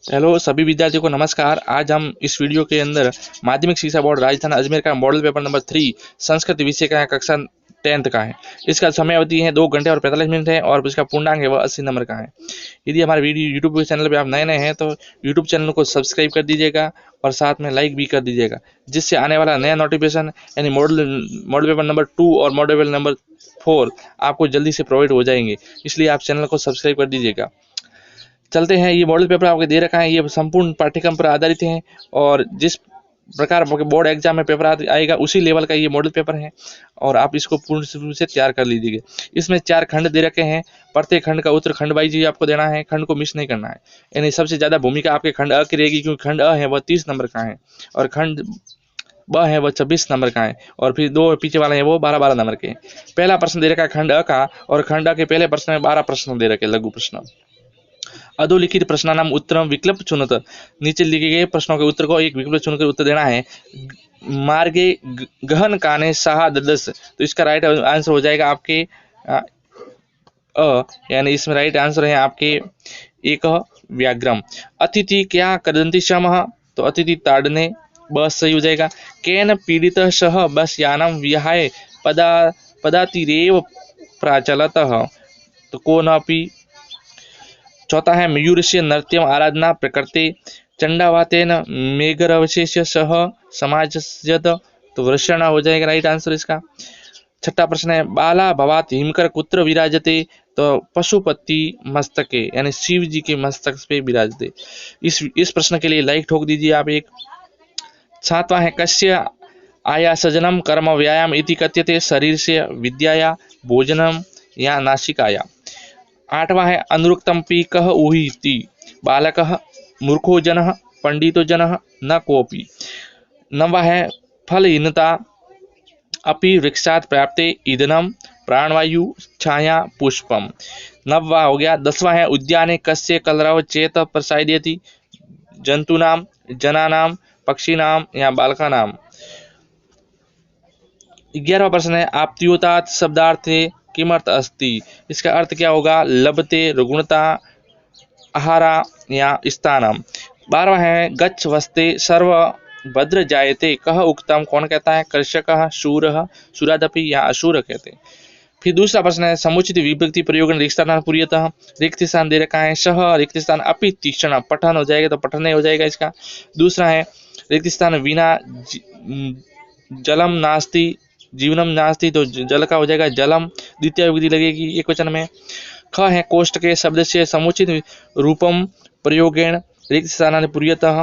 Hello सभी विद्यार्थियों को नमस्कार। आज हम इस वीडियो के अंदर माध्यमिक शिक्षा बोर्ड राजस्थान अजमेर का मॉडल पेपर नंबर 3 संस्कृत विषय का है, कक्षा 10th का है। इसका समय अवधि है 2 घंटे और 45 मिनट है और इसका पूर्णांक है वह 80 नंबर का है। यदि हमारे वीडियो यूट्यूब चैनल पर आप नए नए हैं तो यूट्यूब चैनल को सब्सक्राइब कर दीजिएगा और साथ में लाइक भी कर दीजिएगा, जिससे आने वाला नया नोटिफिकेशन यानी मॉडल पेपर नंबर 2 और मॉडल पेपर नंबर 4 आपको जल्दी से प्रोवाइड हो जाएंगे। इसलिए आप चैनल को सब्सक्राइब कर दीजिएगा। चलते हैं, ये मॉडल पेपर आपको दे रखा है, ये संपूर्ण पाठ्यक्रम पर आधारित है और जिस प्रकार बोर्ड एग्जाम में पेपर आएगा उसी लेवल का ये मॉडल पेपर है और आप इसको पूर्ण रूप से तैयार कर लीजिए। इसमें 4 खंड दे रखे हैं, प्रत्येक खंड का उत्तर खंड वाइज ही आपको देना है, खंड को मिस नहीं करना है। यानी सबसे ज़्यादा भूमिका आपके खंड अ की रहेगी, क्योंकि खंड अ है वह 30 नंबर का है और खंड ब है वह 26 नंबर का है और फिर 2 पीछे वाले हैं वो 12-12 नंबर के। पहला प्रश्न दे रखा है खंड अ का और खंड अ के पहले प्रश्न में 12 प्रश्न दे रखे लघु प्रश्न। अधोलिखित प्रश्नानाम उत्तरम विकल्प चुनत, नीचे लिखे गए प्रश्नों के उत्तर को एक विकल्प चुनकर उत्तर देना है। मार्गे गहन काने सहा ददस, तो इसका राइट आंसर हो जाएगा आपके यानी इसमें राइट आंसर है आपके एक व्याग्रम। अतिथि क्या करदंती शमः, तो अतिथि ताड़ने बस सही हो जाएगा। केन पीड़ित सह बस यानम विहाय पदातिरेव प्राचलतः, तो को नापी। चौथा है मयूरस्य नृत्यम आराधना प्रकृति चंडावातेन मेघरवशेष्य सह समाजस्यत, तो वृषण हो जाएगा राइट आंसर इसका। छठा प्रश्न है बाला भवात हिमकर कुत्र विराजते, तो पशुपति मस्तके यानी शिव जी के मस्तक पे विराजते। इस प्रश्न के लिए लाइक ठोक दीजिए आप एक। सातवां है कस्य आया सजनम कर्म व्यायाम इति कथ्यते, शरीर से विद्याया भोजनम या नासिकाया। आठवां है अनुरुक्तम पी कह ऊहिति, बालकः मूर्खो जनः पंडितो जनः न कोपि। नववां है फलहीनता अपि वृक्षात् प्राप्ते ईंधनम प्राणवायु छाया पुष्पम। नववां हो गया। 10वां है उद्याने कस्य कलरव चेत प्रसादयति, जंतूनाम जनानाम पक्षीनाम या बालकानाम। 11वां प्रश्न है आप्त्योतात शब्दार्थे किमर्थ अस्ति, इसका अर्थ क्या होगा, लभते रुग्णता आहारा या स्थानम। 12वां है गच्छ वस्ते सर्व भद्र जायते कह उक्तम, कौन कहता है, कृषक शूर सुरादपि या अशूर कहते हैं। फिर दूसरा प्रश्न है समुचित विभक्ति प्रयोग रिक्त स्थान पूर्यतः, रिक्त स्थान दे रखा है सह रिक्त स्थान अपि तीक्ष्ण, पठन हो जाएगा तो पठन नहीं हो जाएगा इसका। दूसरा है रिक्त स्थान विना जलम नास्ति जीवनम नास्ति, तो जल का हो जाएगा जलम, द्वितीय विभक्ति लगेगी एक वचन में। ख है कोष्ठ के शब्द से समुचित रूपम प्रयोगेण रिक्त स्थान पूर्यतः,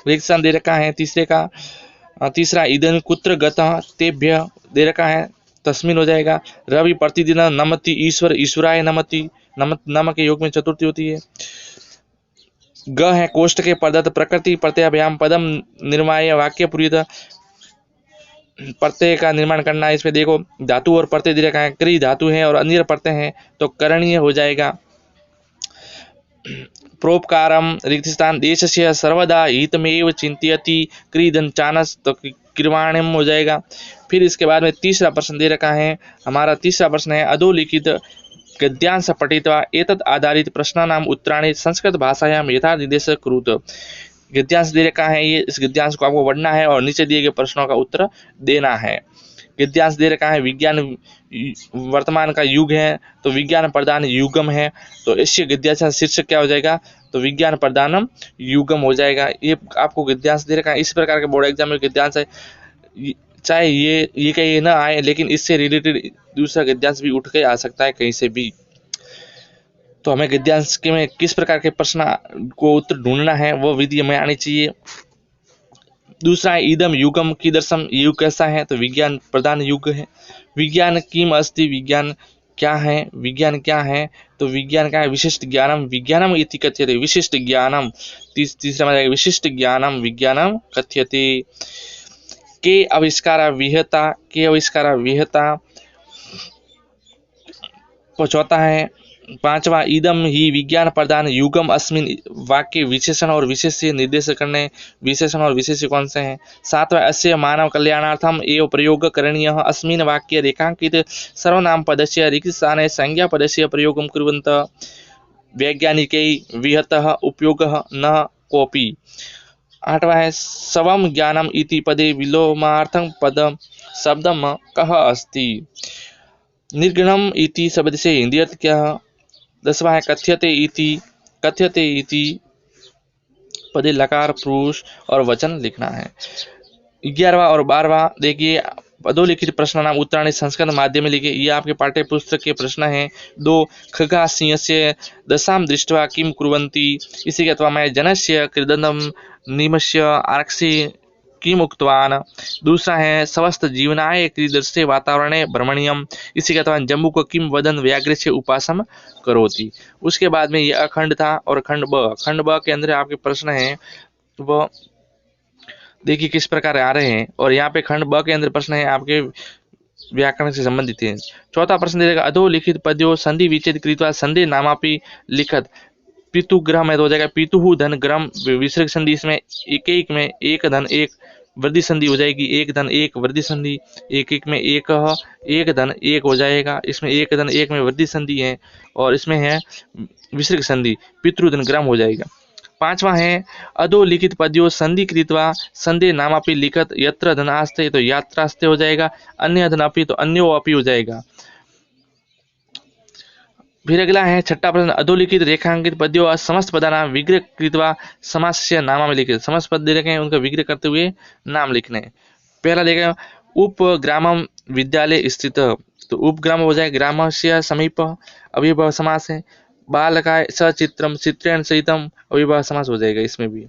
रिक्त स्थान दे रखा है तीसरा ईदन कुत्र गतः तेभ्य दे रखा है तस्मिन हो जाएगा। रवि प्रतिदिन नमति ईश्वर ईश्वराय नमति, नम के योग में चतुर्थी होती है। ग है कोष्ठ के पदत प्रकृति प्रत्ययाभ्याम पदम निर्माय वाक्य पूर्यतः, प्रत्यय का निर्माण करना है। इसमें देखो धातु और प्रत्यय दे रखा है, क्री धातु है और अन्य प्रत्यय है तो करणीय हो जाएगा। प्रोपकारम रिक्त स्थान देशस्य सर्वदा हितमेव चिंतयति क्रीदन चानस, तो क्रिवाणम हो जाएगा। फिर इसके बाद में तीसरा प्रश्न दे रखा है, हमारा तीसरा प्रश्न है अधोलिखित गद्यांश पठित्वा एतत् आधारित प्रश्नानाम उत्तराणि संस्कृत भाषायां यथा निर्देश कुरुत। गद्यांश दे रखा है, ये इस गद्यांश को आपको पढ़ना है और नीचे दिए गए प्रश्नों का उत्तर देना है। गद्यांश दे रखा है विज्ञान वर्तमान का युग है तो विज्ञान प्रधान युगम है, तो इससे गद्यांश शीर्षक क्या हो जाएगा, तो विज्ञान प्रधानम युगम हो जाएगा। ये आपको गद्यांश दे रखा है। इस प्रकार के बोर्ड एग्जाम में गद्यांश है, चाहे ये कहीं ना आए लेकिन इससे रिलेटेड दूसरा गद्यांश भी उठ के आ सकता है कहीं से भी। तो हमें गद्यांश के में किस प्रकार के प्रश्न को उत्तर ढूंढना है वो विधि हमें आनी चाहिए। दूसरा है ईदम युगम की दर्शन, युग कैसा है, तो विज्ञान प्रधान युग है। विज्ञान किम अस्ति, विज्ञान क्या है, विज्ञान क्या है, तो विज्ञान का है विशिष्ट ज्ञानम विज्ञानम इति कथ्यते, विशिष्ट ज्ञानम। तीसरा में विशिष्ट ज्ञानम विज्ञानम कथ्यते। के आविष्कारा विहता। चौथा है पांचवा ईदम ही विज्ञान प्रधान युगम अस्मिन, वाक्य विशेषण और विशेष से निर्देश करने, विशेषण और विशेष कौन से हैं। सातवां अस्य मानव कल्याणार्थम एवं प्रयोग करणीय अस्मिन वाक्य रेखांकित सर्वनाम पदस्य रिक्त स्थाने संज्ञा पदस्य प्रयोगं कुर्वन्तः वैज्ञानिकै विहतः उपयोगः न कोऽपि। 8वां है स्वम ज्ञानम इति पदे विलोमार्थं पदम शब्दम कः अस्ति। निर्गुणम इति शब्द से हिंदी अर्थ क्या है। 10वां है कथ्यते इति पदे लकार पुरुष और वचन लिखना है। 11वां और 12वां देखिए अधोलिखित प्रश्न नाम उत्तराणि संस्कृत माध्यम में लिखे। ये आपके पाठ्य पुस्तक के प्रश्न हैं। 2 खगा सिंहस्य दशाम दृष्ट्वा किम कुर्वन्ति। इसी के अथवा मैं जनस्य कृदन्तम निमस्य आरक्षि किम उक्तवान। दूसरा है स्वस्थ जीवनाय कीदृशे वातावरणे भ्रमणीयम। इसी के अथवा जम्बू को किम वदन व्याघ्र से उपासम करोति। उसके बाद में ये अखंड था और खंड ब के अंदर आपके प्रश्न है वो देखिए किस प्रकार आ रहे हैं। और यहाँ पे खंड ब के अंदर प्रश्न है आपके व्याकरण से संबंधित है। चौथा प्रश्न देगा अधोलिखित पद्यो संधि विच्छेद कृत्वा संधि नामापि लिखत। पितु ग्रह में तो हो जाएगा पितु धन ग्रम विसर्ग संधि। इसमें एक में एक धन एक वृद्धि संधि हो जाएगी। एक धन एक वृद्धि संधि। एक में एक धन एक हो जाएगा। इसमें एक धन एक में वृद्धि संधि है और इसमें है विसर्ग संधि पितृधन ग्रम हो जाएगा। 5वां है अधोलिखित पद्यो संधि कृत्वा संधि नामापि लिखत। यत्र धनास्ते तो यात्रास्ते हो जाएगा। अन्य धनापि तो अन्यो अपि हो जाएगा। फिर अगला है छठा प्रश्न अधोलिखित रेखांकित पद्यो समस्त पदाना विग्रह कृत्वा समास्य नामा में लिखे। समस्त पद दे रखे हैं उनका विग्रह करते हुए नाम लिखने। पहला देखा उपग्रामम विद्यालय स्थित। तो उपग्राम हो जाए ग्राम से समीप अव्ययभाव समास है। बालकाय सचित्रम चित्रेण सहितम अव्ययभाव समास हो जाएगा इसमें भी।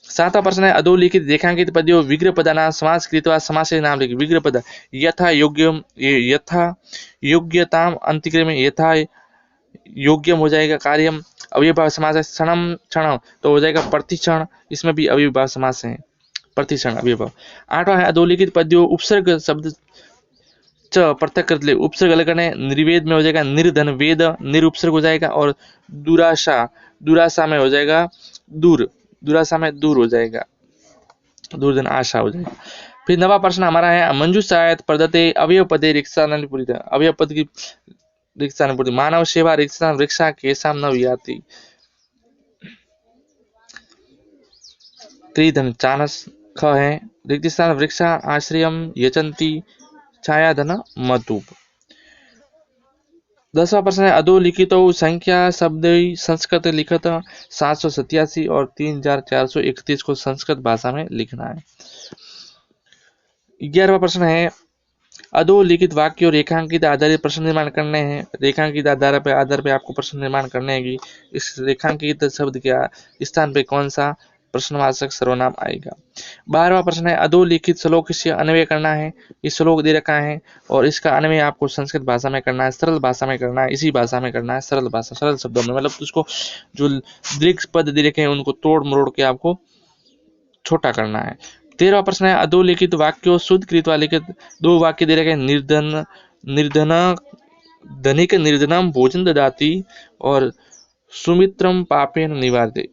7वां प्रश्न है अधोलिखित रेखांकित पद्यो विग्रह पदाना समास कृत्वा समास से नाम लिखे। विग्रह पद यथा योग्यम यथा योग्यताम अंतिक्रम यथा योग्यम हो जाएगा। कार्यम अव्ययभाव समास है। क्षणम क्षण तो हो जाएगा प्रतिक्षण। इसमें भी अव्ययभाव समास है प्रतिक्षण अव्ययभाव। 8वां है अधोलिखित पद्यो उपसर्ग शब्द च पृथक कर ले उपसर्ग अलग करने। निर्वेद में हो जाएगा निर्धन वेद निरुपसर्ग हो जाएगा। और दुराशा में हो जाएगा दूर दुराशा में दूर हो जाएगा दूरधन आशा हो जाएगा। फिर 9वां प्रश्न हमारा है मंजूषायत प्रदत्ते अवयव पदे रिक्शा पूरी अवयव पद की रिक्शा न पूरी। मानव सेवा रिक्शा रिक्शा केसाम न वियाति। त्रिधन चानस ख है। रिक्त स्थान वृक्षा आश्रयम यचंती छायाधन मतुप। 10वां प्रश्न है अधोलिखित संख्या शब्द संस्कृत लिखत 787 और 3431 को संस्कृत भाषा में लिखना है। 11वां प्रश्न है अधोलिखित वाक्य और रेखांकित आधारित प्रश्न निर्माण करने हैं। रेखांकित आधार पे आपको प्रश्न निर्माण करने हैं कि इस रेखांकित शब्द के स्थान पे कौन सा प्रश्नवाचक सर्वनाम आएगा। 12वां प्रश्न है अधोलिखित श्लोक से अन्वय करना है। इस श्लोक दे रखा है और इसका अन्वय आपको संस्कृत भाषा में करना है सरल भाषा में करना है। इसी भाषा में करना है सरल भाषा सरल शब्दों में मतलब उसको जो दीर्घ पद दे रखे हैं उनको तोड़ मरोड़ के आपको छोटा करना है। 13वां प्रश्न है अधोलिखित वाक्यों शुद्ध कृत्वा लिखित। 2 वाक्य दे रखे हैं निर्धन धनिक निर्धनम भोजन ददाति और सुमित्रम पापेन निवारते।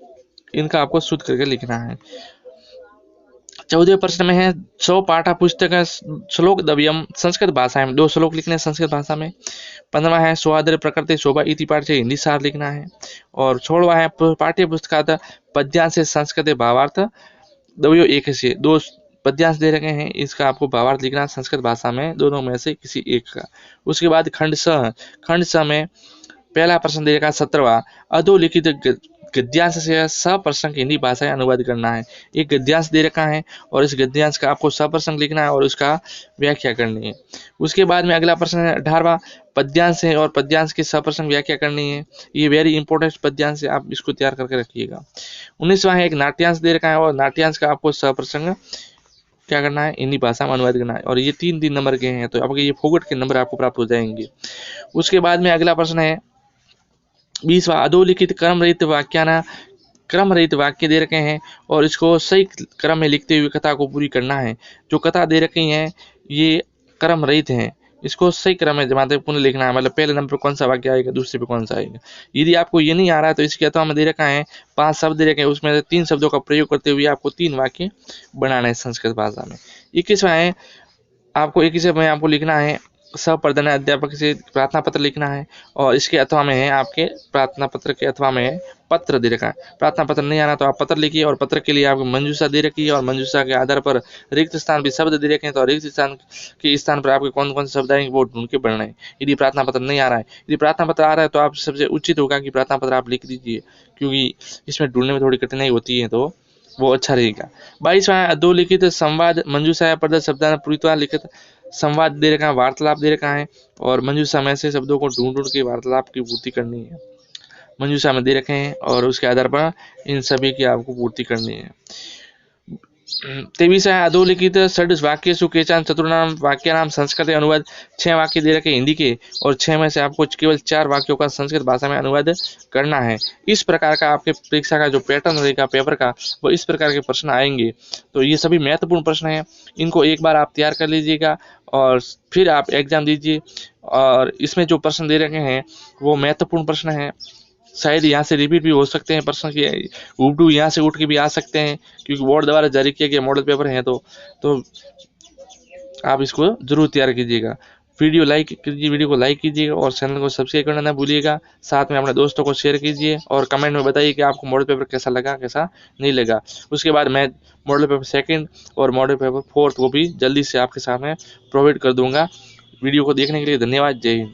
इनका आपको शुद्ध करके लिखना है। 14वें प्रश्न में है 100 पाठा पुस्तक श्लोक द्रव्यम संस्कृत भाषा में 2 श्लोक लिखने हैं संस्कृत भाषा में। 15वां है स्वादर प्रकृति शोभा इति पाठ से हिंदी सार लिखना है। और 16वां है पाठ्य पुस्तक पद्यांश से संस्कृत भावार्थ द्रव्यो एक से 2 पद्यांश दे रखे हैं। इसका आपको भावार्थ लिखना संस्कृत भाषा में दोनों में से किसी एक का। उसके बाद खंड स में पहला प्रश्न दे रखा 17वां अधोलिखित गद्यांश से सप्रसंग हिंदी भाषा में अनुवाद करना है। एक गद्यांश दे रखा है और इस गद्यांश का आपको सप्रसंग लिखना है और उसका व्याख्या करनी है। उसके बाद में अगला प्रश्न है 18वां पद्यांश है और पद्यांश की सप्रसंग व्याख्या करनी है। ये वेरी इंपॉर्टेंट पद्यांश है आप इसको तैयार करके रखिएगा। 19वां है एक नाट्यांश दे रखा है और नाट्यांश का आपको सप्रसंग क्या करना है हिंदी भाषा में अनुवाद करना है। और ये 3 नंबर के हैं तो आपके ये फोगट के नंबर आपको प्राप्त हो जाएंगे। उसके बाद में अगला प्रश्न है 20वां अधोलिखित क्रम रहित वाक्य दे रखे हैं और इसको सही क्रम में लिखते हुए कथा को पूरी करना है। जो कथा दे रखी है ये क्रम रहित है इसको सही क्रम में जमाते पुनः लिखना है। मतलब पहले नंबर पर कौन सा वाक्य आएगा दूसरे पे कौन सा आएगा। यदि आपको ये नहीं आ रहा है तो इसके अथवा में दे रखा है 5 शब्द दे रखे हैं उसमें से 3 शब्दों का प्रयोग करते हुए आपको 3 वाक्य बनाना है संस्कृत भाषा में। 21वां है आपको 21वें में आपको लिखना है सप्रधान अध्यापक से प्रार्थना पत्र लिखना है और इसके अथवा में है आपके प्रार्थना पत्र के अथवा में पत्र दे रखा है, प्रार्थना पत्र नहीं आना तो आप पत्र लिखिए, और पत्र के लिए आपको मंजूषा दे रखी है, और मंजूषा के आधार पर रिक्त स्थान भी शब्द दे रखे हैं, तो रिक्त स्थान के स्थान पर आपके कौन कौन से शब्द आएंगे वो ढूंढ के पढ़ना है। यदि प्रार्थना पत्र नहीं आ रहा है, यदि प्रार्थना पत्र आ रहा है तो आप सबसे उचित होगा कि प्रार्थना पत्र आप लिख दीजिए, क्योंकि इसमें ढूंढने में थोड़ी कठिनाई होती है, तो वो अच्छा रहेगा। 22वां अधोलिखित संवाद मंजूषा या प्रदत्त शब्दान पूर्णतः लिखित संवाद दे रखा है, वार्तालाप दे रखा है, और मंजूषा में से शब्दों को ढूंढ ढूंढ के वार्तालाप की पूर्ति करनी है। मंजूषा में दे रखे हैं और उसके आधार पर इन सभी की आपको पूर्ति करनी है। 23वां अधोलिखित षड वाक्येषु केचन चतुर्णाम वाक्यानाम संस्कृत अनुवाद, 6 वाक्य दे रखे हिंदी के, और 6 में से आपको केवल 4 वाक्यों का संस्कृत भाषा में अनुवाद करना है। इस प्रकार का आपके परीक्षा का जो पैटर्न रहेगा पेपर का, वो इस प्रकार के प्रश्न आएंगे। तो ये सभी महत्वपूर्ण प्रश्न हैं, इनको एक बार आप तैयार कर लीजिएगा और फिर आप एग्जाम दीजिए। और इसमें जो प्रश्न दे रखे हैं वो महत्वपूर्ण प्रश्न हैं, शायद यहाँ से रिपीट भी हो सकते हैं प्रश्न की, उर्दू यहाँ से उठ के भी आ सकते हैं, क्योंकि बोर्ड द्वारा जारी किया गया मॉडल पेपर है। तो आप इसको जरूर तैयार कीजिएगा। वीडियो को लाइक कीजिएगा और चैनल को सब्सक्राइब करना ना भूलिएगा। साथ में अपने दोस्तों को शेयर कीजिए और कमेंट में बताइए कि आपको मॉडल पेपर कैसा लगा, कैसा नहीं लगा। उसके बाद मैं मॉडल पेपर 2 और मॉडल पेपर 4 को भी जल्दी से आपके सामने प्रोवाइड कर दूंगा। वीडियो को देखने के लिए धन्यवाद। जय हिंद।